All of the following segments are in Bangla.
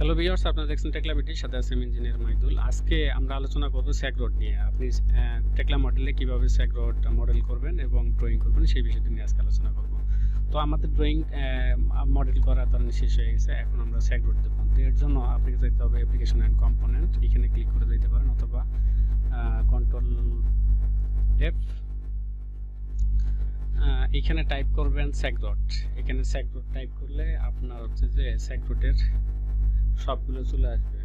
হ্যালো ভিউয়ার্স, আপনারা দেখছেন টেকলা বিটির সাথে আছে ইঞ্জিনিয়ার মাইদুল। আজকে আমরা আলোচনা করব স্যাগ রড নিয়ে। আপনি টেকলা মডেলে কিভাবে স্যাগ রড মডেল করবেন এবং ড্রয়িং করবেন সেই বিষয়টি নিয়ে আজকে আলোচনা করব। তো আমাদের ড্রয়িং মডেল করা তার শেষ হয়ে গেছে, এখন আমরা স্যাগ রড দেব। তো এর জন্য আপনাকে যেতে হবে অ্যাপ্লিকেশন অ্যান্ড কম্পোনেন্ট, এখানে ক্লিক করে যেতে পারেন অথবা কন্ট্রোল এফ, এখানে টাইপ করবেন স্যাগ রড। এখানে স্যাগ রড টাইপ করলে আপনার হচ্ছে যে স্যাগ রডের সবগুলো চলে আসবে।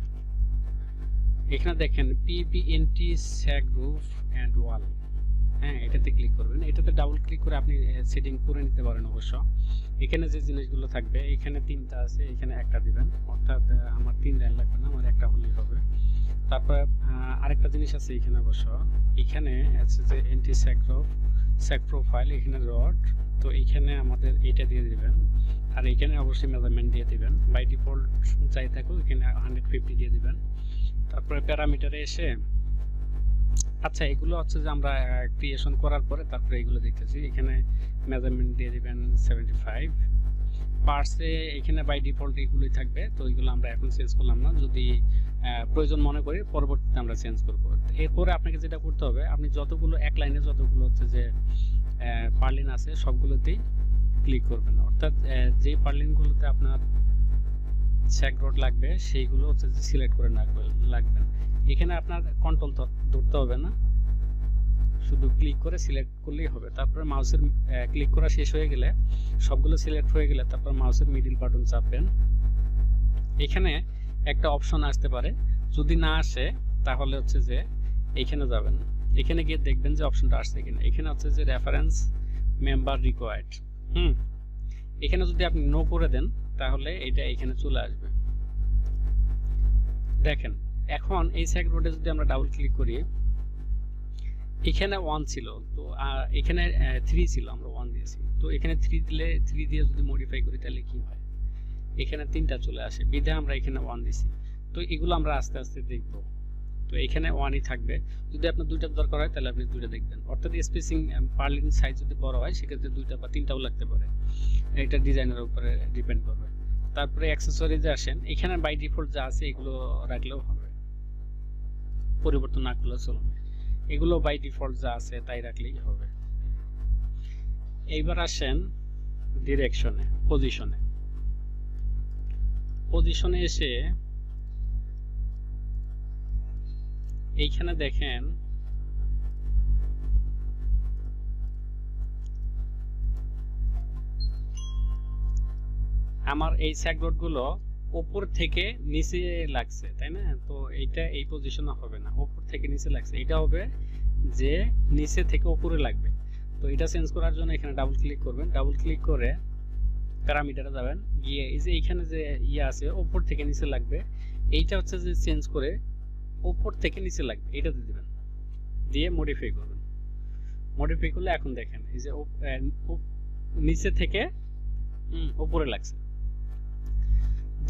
এখানে দেখেন পিবিএনটি স্যাগ রুফ অ্যান্ড ওয়াল, হ্যাঁ এটাতে ক্লিক করবেন। এটাতে ডাবল ক্লিক করে আপনি সেটিং করে নিতে পারেন অবশ্য। এখানে যে জিনিসগুলো থাকবে, এখানে তিনটা আছে, এখানে একটা দিবেন, অর্থাৎ আমার 3 লাইন লাগবে না, আমার একটা হলেই হবে। তারপরে আরেকটা জিনিস আছে এখানে অবশ্য, এখানে আছে যে এন্টি স্যাগ রুফ স্যাগ প্রোফাইল, এখানে রড, তো এইখানে আমাদের এইটা দিয়ে দিবেন। আর এখানে অবশ্যই মেজারমেন্ট দিয়ে দিবেন, বাই ডিফল্ট যাই থাকুক এখানে 150 দিয়ে দিবেন। তারপরে প্যারামিটারে এসে, আচ্ছা এগুলো হচ্ছে যে আমরা ক্রিয়েশন করার পরে তারপরে এগুলো দেখতেছি, এখানে মেজারমেন্ট দিয়ে দিবেন 75 পার্টসে, এখানে বাই ডিফল্ট এগুলোই থাকবে। তো এগুলো আমরা এখন চেঞ্জ করলাম না, যদি প্রয়োজন মনে করি পরবর্তীতে আমরা চেঞ্জ করব। এরপরে আপনাকে যেটা করতে হবে, আপনি যতগুলো এক লাইনে যতগুলো হচ্ছে যে পার্লিন আছে সবগুলোতেই ক্লিক করবেন, অর্থাৎ যে পার্লিনগুলোতে আপনার স্যাগ রড লাগবে সেইগুলো হচ্ছে যে সিলেক্ট করে লাগবেন। এখানে আপনার কন্ট্রোল ধরতে হবে না, শুধু ক্লিক করে সিলেক্ট করলেই হবে। তারপরে মাউসের ক্লিক করা শেষ হয়ে গেলে, সবগুলো সিলেক্ট হয়ে গেলে তারপর মাউসের মিডল বাটন চাপবেন। এখানে একটা অপশন আসতে পারে, যদি না আসে তাহলে হচ্ছে যে এইখানে যাবেন, এখানে গিয়ে দেখবেন যে অপশনটা আসছে কিনা। এখানে হচ্ছে যে রেফারেন্স মেম্বার রিকোয়ার্ড, এখানে যদি আপনি নো করে দেন তাহলে এটা এখানে চলে আসবে। দেখেন এখন এই স্যাগ রোডে যদি আমরা ডাবল ক্লিক করি, এখানে 1 ছিল, তো এখানে 3 ছিল, আমরা 1 দিয়েছি। তো এখানে 3 দিলে, 3 দিয়ে যদি মডিফাই করি তাহলে কি হয়, এখানে 3টা চলে আসে, বিধে আমরা এখানে 1 দিছি। তো এগুলো আমরা আস্তে আস্তে দেখব। তো এখানে 1ই থাকবে, যদি আপনার 2টা দরকার হয় তাহলে আপনি 2টা দেখবেন, অর্থাৎ স্পেসিং পার্লিন সাইজ যদি বড় হয় সেক্ষেত্রে 2টা বা 3টাও লাগতে পারে, এটা ডিজাইনের উপরে ডিপেন্ড করবে। তারপরে অ্যাক্সেসরিজে আসেন, এখানে বাই ডিফল্ট যা আছে এগুলো রাখলেও হবে, পরিবর্তন না করলে চলবে, এগুলো বাই ডিফল্ট যা আছে তাই রাখলেই হবে। এইবার আসেন ডিরেকশনে, পজিশনে এসে এইখানে দেখেন আমার এই স্যাগ রড গুলো উপর থেকে নিচে লাগছে, তাই না? তো এইটা এই পজিশনে হবে না, উপর থেকে নিচে লাগছে, এটা হবে যে নিচে থেকে উপরে লাগবে। তো এটা চেঞ্জ করার জন্য এখানে ডাবল ক্লিক করবেন, ডাবল ক্লিক করে প্যারামিটারে যাবেন, গিয়ে এই যে এইখানে যে আছে উপর থেকে নিচে লাগবে, এইটা হচ্ছে যে চেঞ্জ করে উপর থেকে নিচে লাগবে, এটা দিয়ে দিবেন, দিয়ে মডিফাই করবেন। মডিফাই করলে এখন দেখেন এই যে নিচে থেকে উপরে লাগছে,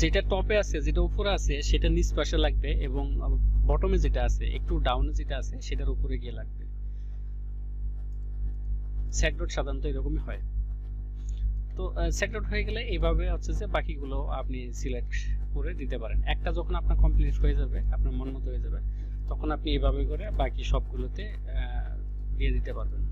যেটা টপে আছে যেটা উপরে আছে সেটা নিচ পাশে লাগবে, এবং বটমে যেটা আছে একটু ডাউনে যেটা আছে সেটার উপরে গিয়ে লাগবে। স্যাগ রড সাধারণত এরকমই হয়। তো স্যাগ রড হয়ে গেলে এইভাবে হচ্ছে যে বাকিগুলো আপনি সিলেক্ট করে দিতে পারেন। একটা যখন আপনার কমপ্লিট হয়ে যাবে, আপনার মন মতো হয়ে যাবে, তখন আপনি এইভাবে করে বাকি সবগুলোতে দিয়ে দিতে পারবেন।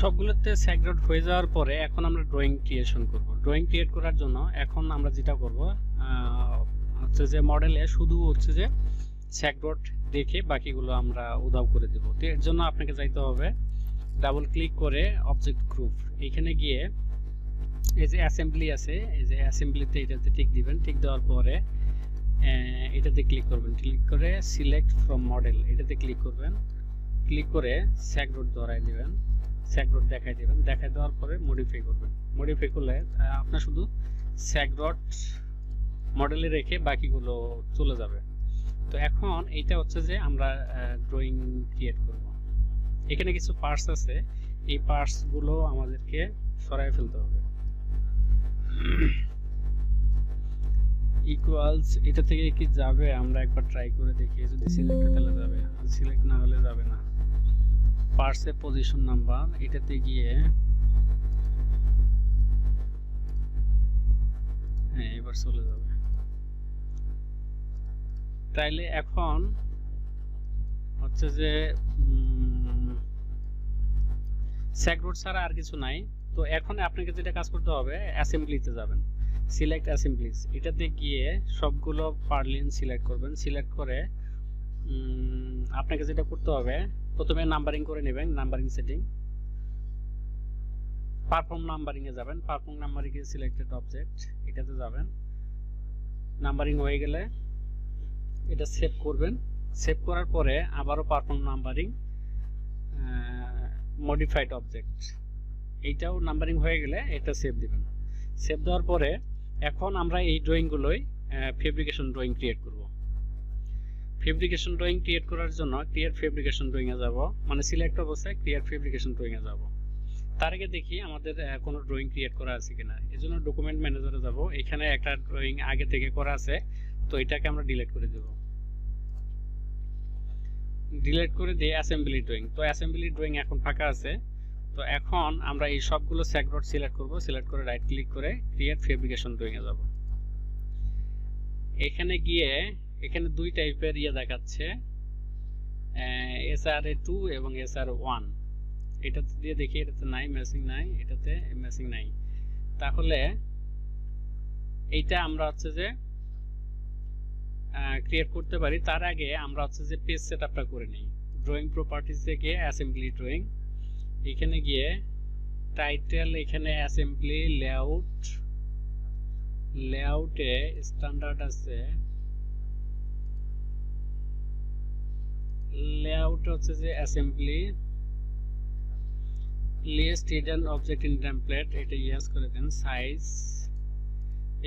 সবগুলোতে স্যাগ রড হয়ে যাওয়ার পরে এখন আমরা ড্রয়িং ক্রিয়েশন করব। ড্রয়িং ক্রিয়েট করার জন্য এখন আমরা যেটা করব হচ্ছে যে মডেলে শুধু হচ্ছে যে স্যাগ রড দেখে বাকিগুলো আমরা উধাও করে দেব। তো এর জন্য আপনাকে যাইতে হবে, ডাবল ক্লিক করে অবজেক্ট গ্রুপ, এখানে গিয়ে এই যে অ্যাসেম্বলি আছে, এই যে অ্যাসেম্বলিতে এটাতে টিক দিবেন। টিক দেওয়ার পরে এটাতে ক্লিক করবেন, ক্লিক করে সিলেক্ট ফ্রম মডেল এটাতে ক্লিক করবেন, ক্লিক করে স্যাগ রোড ধরাই দিবেন, স্যাগ রোড দেখাই দিবেন, দেখাই দেওয়ার পরে মডিফাই করবেন। মডিফাই করলে আপনার শুধু স্যাগ রোড মডেলে রেখে বাকিগুলো চলে যাবে। তো এখন এইটা হচ্ছে যে আমরা ড্রয়িং ক্রিয়েট করব। এখানে কিছু পার্টস আছে, এই পার্টসগুলো আমাদেরকে সরাই ফেলতে হবে। ইকুয়ালস এটা থেকে কি যাবে আমরা একবার ট্রাই করে দেখি, যদি সিলেক্ট তাহলে যাবে, সিলেক্ট না হলে যাবে না। পার্টসে পজিশন নাম্বার এটাতে গিয়ে হ্যাঁ এবার চলে যাবে। তাইলে এখন হচ্ছে যে স্যাগ রোড ছাড়া আর কিছু নাই। তো এখন আপনাকে যেটা কাজ করতে হবে, অ্যাসেম্বলিতে যাবেন, সিলেক্ট অ্যাসেম্বলিজ এটাতে গিয়ে সবগুলো পারলিন সিলেক্ট করবেন। সিলেক্ট করে আপনাকে যেটা করতে হবে, প্রথমে নাম্বারিং করে নেবেন, নাম্বারিং সেটিং, পারফর্ম নাম্বারিং এ যাবেন, পারফর্ম নাম্বারিং এ সিলেক্টেড অবজেক্ট এটাতে যাবেন। নাম্বারিং হয়ে গেলে এটা সেভ করবেন, সেভ করার পরে আবারও পারফর্ম নাম্বারিং মডিফাইড অবজেক্ট এইটাও নাম্বারিং হয়ে গেলে এটা সেভ দিবেন। সেভ দেওয়ার পরে এখন আমরা এই ড্রয়িংগুলোই ফেব্রিকেশন ড্রয়িং ক্রিয়েট করব। ফেব্রিকেশন ড্রয়িং ক্রিয়েট করার জন্য ক্রিয়েট ফেব্রিকেশন ড্রয়িং এ যাব, মানে সিলেক্ট অবস্থায় ক্রিয়েট ফেব্রিকেশন ড্রয়িং এ যাব। তার আগে দেখি আমাদের কোনো ড্রয়িং ক্রিয়েট করা আছে কিনা। এজন্য ডকুমেন্ট ম্যানেজারে যাব, এখানে একটা ড্রয়িং আগে থেকে করা আছে, তো এটাকে আমরা ডিলিট করে দেব। ডিলিট করে দিয়ে অ্যাসেম্বলি ড্রয়িং, তো অ্যাসেম্বলি ড্রয়িং এখন ফাঁকা আছে। তো এখন আমরা এই সবগুলো স্যাগ রড সিলেক্ট করব, সিলেক্ট করে রাইট ক্লিক করে ক্রিয়েট ফেব্রিকেশন ড্রয়িং এ যাব। এখানে গিয়ে এখানে দুই টাইপের দেখাচ্ছে, SRA2 এবং SR1। এটাতে দিয়ে দেখি, এটাতে নাই, ম্যাচিং নাই, এটাতে ম্যাচিং নাই। তাহলে এইটা আমরা হচ্ছে যে ক্রিয়েট করতে পারি। তার আগে আমরা হচ্ছে যে পেজ সেটআপটা করে নিই। ড্রয়িং প্রপার্টিজ থেকে অ্যাসেম্বলি ড্রয়িং, এখানে গিয়ে টাইটেল, এখানে অ্যাসেম্বলি লেআউট, লেআউটে স্ট্যান্ডার্ড আছে, লেআউট হচ্ছে যে assembly list hidden object in template এটা ইয়েস করে দেন। সাইজ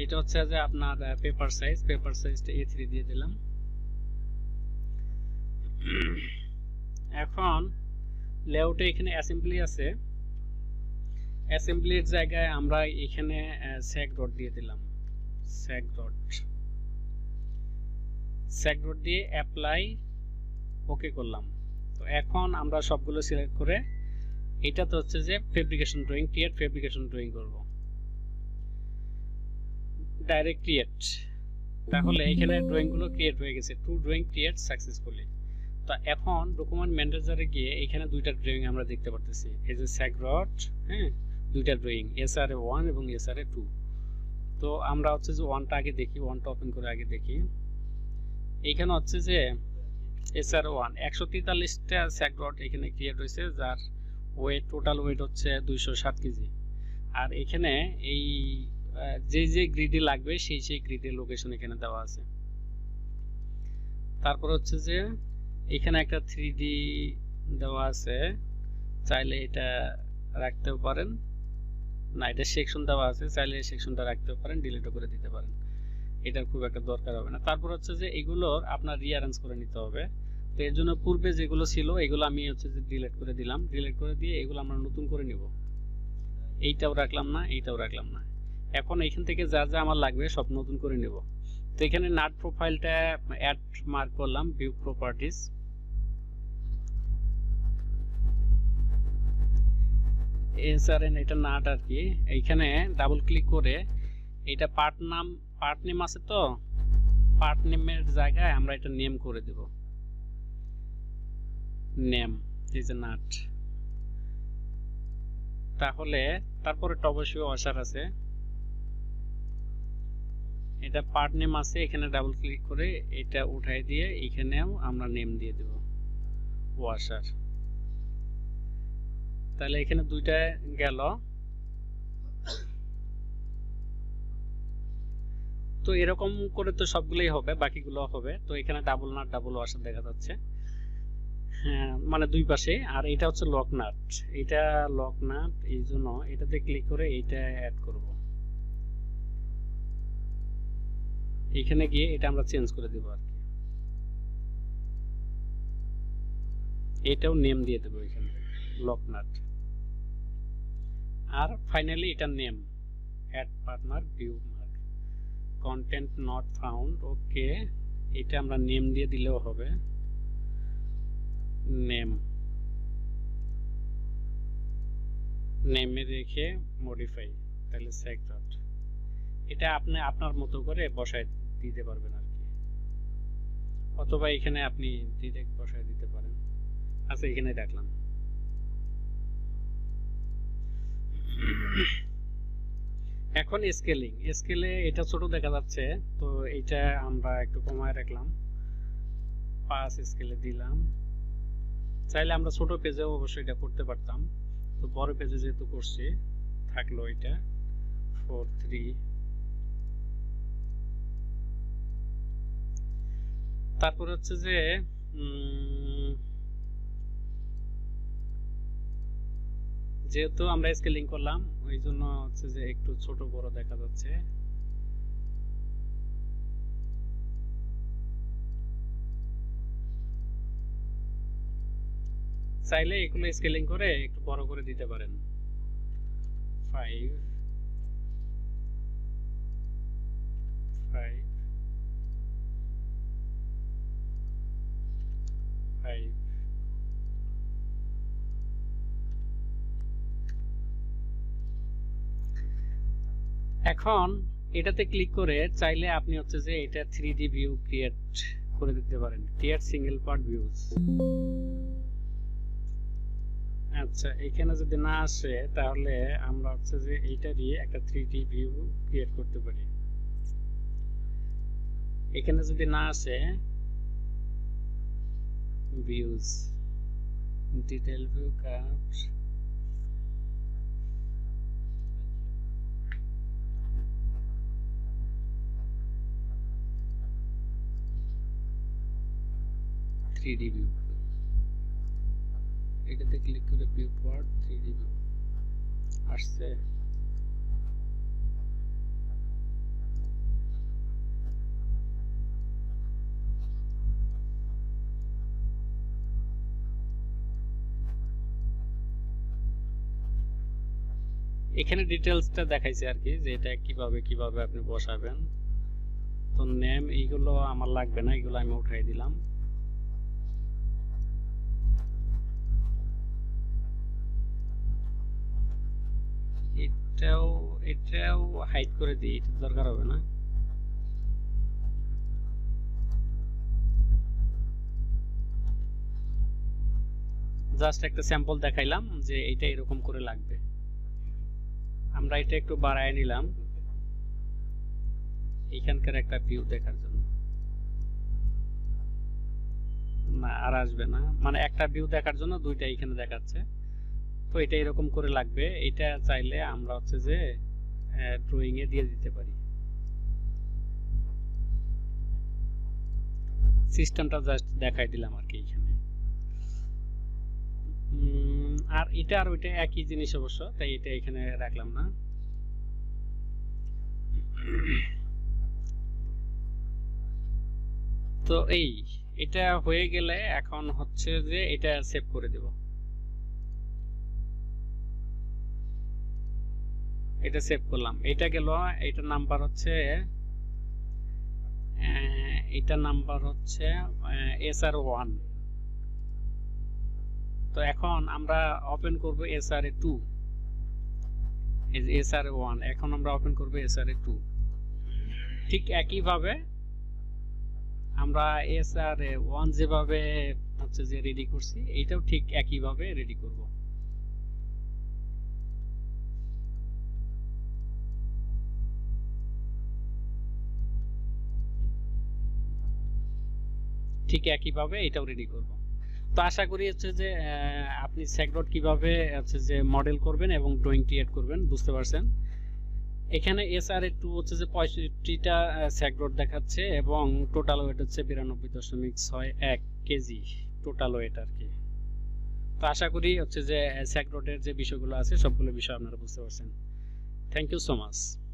এটা হচ্ছে যে আপনার পেপার সাইজ, পেপার সাইজটা A3 দিয়ে দিলাম। এখন লেআউটে এখানে অ্যাসেম্বলি আছে, অ্যাসেম্বলির জায়গায় আমরা এখানে স্যাগ রড দিয়ে দিলাম, স্যাগ রড, স্যাগ রড দিয়ে অ্যাপ্লাই ওকে করলাম। তো এখন আমরা সবগুলো সিলেক্ট করে এটাতে হচ্ছে যে fabrication drawing, create fabrication drawing করব, ডাইরেক্ট ক্রিয়েট। তাহলে এখানে ড্রয়িংগুলো ক্রিয়েট হয়ে গেছে, টু ড্রয়িং ক্রিয়েট সাকসেসফুলি। তো এখন ডকুমেন্ট ম্যানেজারে গিয়ে এখানে দুইটা ড্রয়িং আমরা দেখতে পারতেছি, এই যে স্যাগ রড, হ্যাঁ দুইটা ড্রয়িং SRA1 এবং SRA2। তো আমরা হচ্ছে যে ওয়ানটা আগে দেখি, ওয়ানটা ওপেন করে আগে দেখি। এইখানে হচ্ছে যে SR1 143টা স্যাগ রড এখানে ক্রিয়েট হয়েছে, যার ওয়েট, টোটাল ওয়েট হচ্ছে 207 কেজি। আর এখানে এই যে গ্রিডে লাগবে সেই গ্রিডের লোকেশন এখানে দেওয়া আছে। তারপর হচ্ছে যে এখানে একটা 3D দেওয়া আছে, চাইলে এটা রাখতেও পারেন, না এটা সেকশন দেওয়া আছে, চাইলে সেকশনটা রাখতেও পারেন, ডিলিটও করে দিতে পারেন, এটার খুব একটা দরকার হবে না। তারপর হচ্ছে যে এগুলোর আপনার রিঅ্যারেঞ্জ করে নিতে হবে। তো এর জন্য পূর্বে যেগুলো ছিল এগুলো আমি হচ্ছে যে ডিলিট করে দিলাম, ডিলিট করে দিয়ে এগুলো আমরা নতুন করে নিব। এইটাও রাখলাম না, এইটাও রাখলাম না। এখন এখান থেকে যা যা আমার লাগবে সব নতুন করে নেব। তো এখানে নাট প্রোফাইলটা অ্যাড মার্ক করলাম, ভিউ প্রপার্টিজ, SRN এটা নাট আর কি। এইখানে ডাবল ক্লিক করে এটা পার্ট নাম, পার্ট নেম আছে, তো পার্ট নেমের জায়গায় আমরা এটা নেম করে দেব, নেম ইজ এ নাট। তাহলে তারপরে এটা অবশ্যই ওয়াশার আছে, এটা পার্ট নেম আছে, এখানে ডাবল ক্লিক করে এটা উঠাই দিয়ে এখানেও আমরা নেম দিয়ে দেব ওয়াশার। তাহলে এখানে দুইটা গেল। তো এরকম করে তো সবগুলোই হবে, বাকিগুলো হবে। তো এখানে ডাবল নাট ডাবল ওয়াশার দেখা যাচ্ছে, হ্যাঁ, মানে দুই পাশে। আর এটা হচ্ছে লক নাট, এটা লক নাট, এই জন্য এটাতে ক্লিক করে এইটা অ্যাড করব। এখানে গিয়ে এটা আমরা চেঞ্জ করে দেবো আর কি, এটাও নেম দিয়ে দেবো এখানে লক নাট। আর ফাইনালি এটা name add partner view mark content not found, okay. এটা আমরা নেম দিয়ে দিলেও হবে, নেম, নেমে রেখে মডিফাই, তাহলে সেক ডট। এটা আপনি আপনার মতো করে বসায় দিতে পারবেন আর কি, অথবা এখানে আপনি ডিরেক্ট বসায় দিতে পারেন। আচ্ছা, এখানে রাখলাম। এখন স্কেলিং, স্কেলে এটা ছোট দেখা যাচ্ছে, তো এটা আমরা একটু কমায় রাখলাম, 5 স্কেলে দিলাম। চাইলে আমরা ছোট পেজেও অবশ্যই এটা করতে পারতাম, তো বড় পেজে যেহেতু করছি থাকলো এটা 4:3। তারপর হচ্ছে যে যেহেতু আমরা স্কেলিং করলাম ওই জন্য হচ্ছে যে একটু ছোট বড় দেখা যাচ্ছে। চাইলে এগুলো স্কেলিং করে একটু বড় করে দিতে পারেন, 5 5 5। এখন এটাতে ক্লিক করে চাইলে আপনি হচ্ছে যে এটা 3D ভিউ ক্রিয়েট করে দিতে পারেন, ক্রিয়েট সিঙ্গেল পার্ট ভিউজ। আচ্ছা, এখানে যদি না আসে তাহলে আমরা হচ্ছে যে এইটারই একটা 3D ভিউ ক্রিয়েট করতে পারি। এখানে যদি না আসে ভিউজ, ডিটেইল ভিউ, কাট, ভিউ, এটাতে ক্লিক করে ভিউ পার্ট 3D ভিউ আসছে। এখানে ডিটেইলসটা দেখাইছে আর কি, যে এটা কিভাবে আপনি বসাবেন। তো নেম এইগুলো আমার লাগবে না, এগুলো আমি উঠাই দিলাম। এটাও হাইড করে দিই, এটা দরকার হবে না। জাস্ট একটা স্যাম্পল দেখাইলাম যে এটা এরকম করে লাগবে। আমরা এটা একটু বাড়ায় নিলাম এখানকার একটা ভিউ দেখার জন্য। না, আর আসবে না, মানে একটা ভিউ দেখার জন্য দুইটা এখানে দেখাচ্ছে। তো এটা এরকম করে লাগবে। এটা চাইলে আমরা হচ্ছে যে ড্রয়িং এ দিয়ে দিতে পারি। সিস্টেমটা জাস্ট দেখাই দিলাম আর কি এখানে। আর এটা আর ওইটা একই জিনিস অবশ্য, তাই এটা এখানে রাখলাম না। তো এটা হয়ে গেলে এখন হচ্ছে যে এটা সেভ করে দেব। এটা সেভ করলাম, এটা গেল। এটার নাম্বার হচ্ছে SR1। তো এখন আমরা ওপেন করব SRA2। SRA1 এখন আমরা ওপেন করব SRA2। ঠিক একই ভাবে আমরা SRA1 যেভাবে হচ্ছে যে রেডি করছি, এইটাও ঠিক একই ভাবে রেডি করব। ঠিক একইভাবে এটাও রেডি করব। তো আশা করি হচ্ছে যে আপনি সেকডট কিভাবে হচ্ছে যে মডেল করবেন এবং ড্রয়িং ক্রিয়েট করবেন বুঝতে পারছেন। এখানে SR2 হচ্ছে যে 65টা স্যাকরোড দেখাচ্ছে এবং টোটাল ওয়েট হচ্ছে 92.61 কেজি টোটাল ওয়েট আর কি। তো আশা করি হচ্ছে যে স্যাকরোডের যে বিষয়গুলো আছে সবগুলো বিষয় আপনারা বুঝতে পারছেন। Thank you so much.